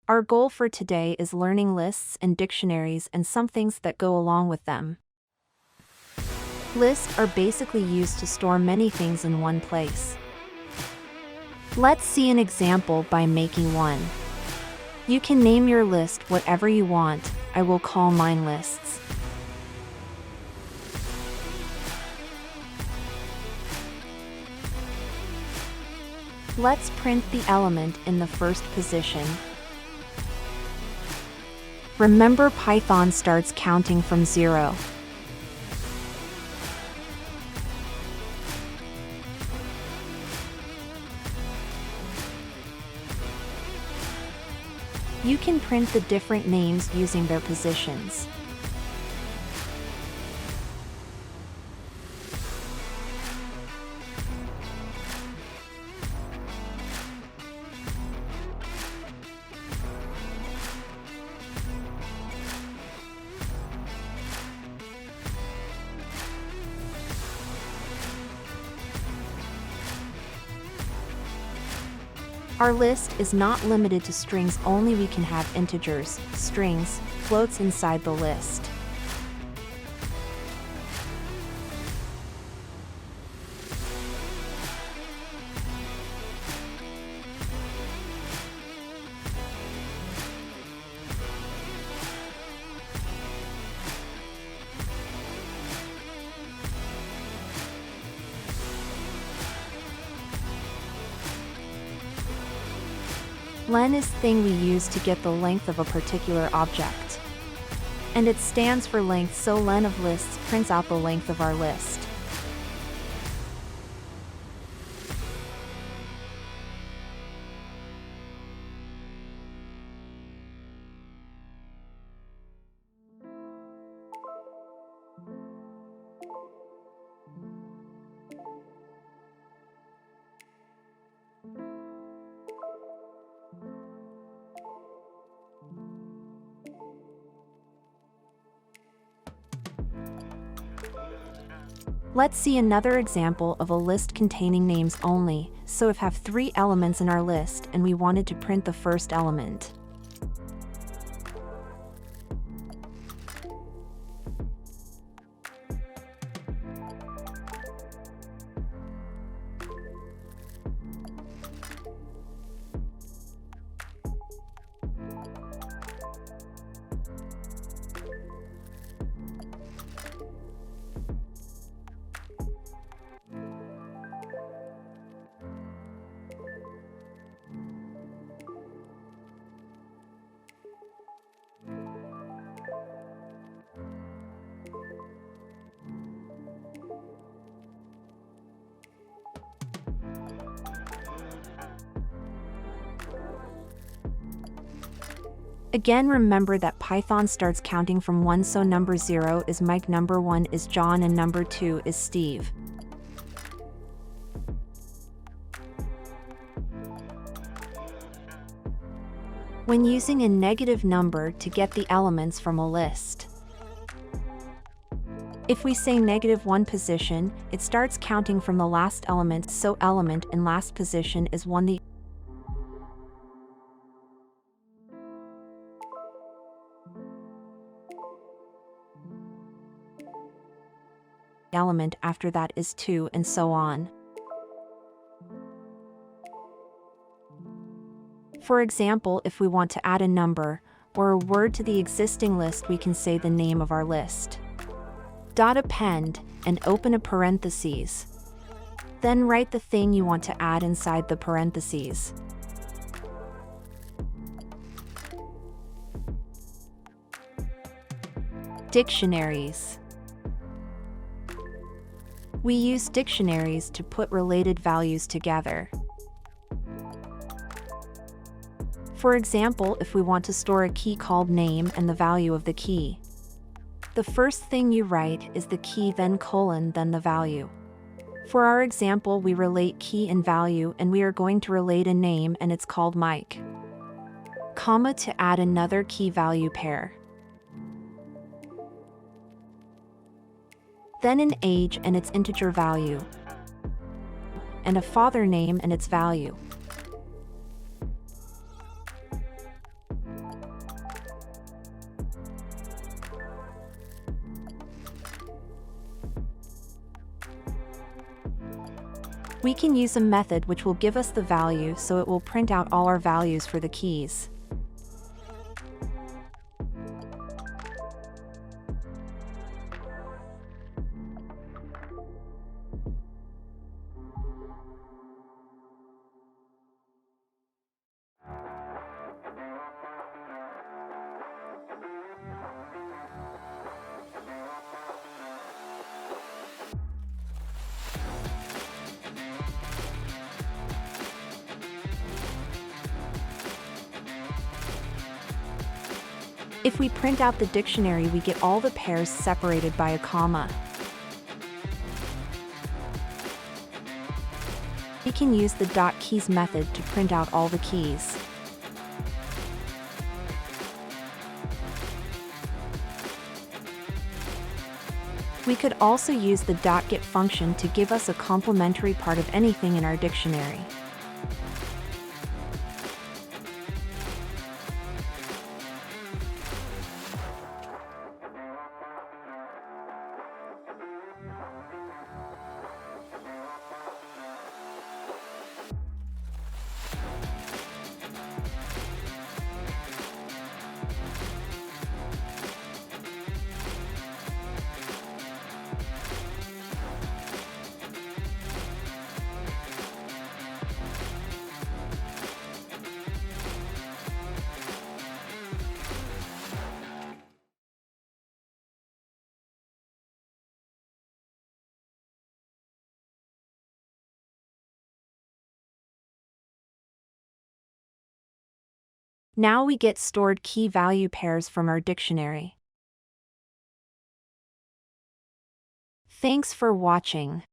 Our goal for today is learning lists and dictionaries and some things that go along with them. Lists are basically used to store many things in one place. Let's see an example by making one. You can name your list whatever you want. I will call mine lists. Let's print the element in the first position. Remember, Python starts counting from 0. You can print the different names using their positions. Our list is not limited to strings only. We can have integers, strings, floats inside the list. Len is thing we use to get the length of a particular object. And it stands for length, so len of lists prints out the length of our list. Let's see another example of a list containing names only. So if we have 3 elements in our list and we wanted to print the first element. Again, remember that Python starts counting from 1, so number 0 is Mike, number 1 is John, and number 2 is Steve. When using a negative number to get the elements from a list. If we say -1 position, it starts counting from the last element, so element in last position is 1. The element after that is 2, and so on. For example, if we want to add a number or a word to the existing list, we can say the name of our list. Append and open a parentheses. Then write the thing you want to add inside the parentheses. Dictionaries. We use dictionaries to put related values together. For example, if we want to store a key called name and the value of the key. The first thing you write is the key, then colon, then the value. For our example, we relate key and value, and we are going to relate a name, and it's called Mike. Comma to add another key value pair. Then an age and its integer value. And a father name and its value. We can use a method which will give us the value, so it will print out all our values for the keys. If we print out the dictionary, we get all the pairs separated by a comma. We can use the dot keys method to print out all the keys. We could also use the dot get function to give us a complementary part of anything in our dictionary. Now we get stored key value pairs from our dictionary. Thanks for watching.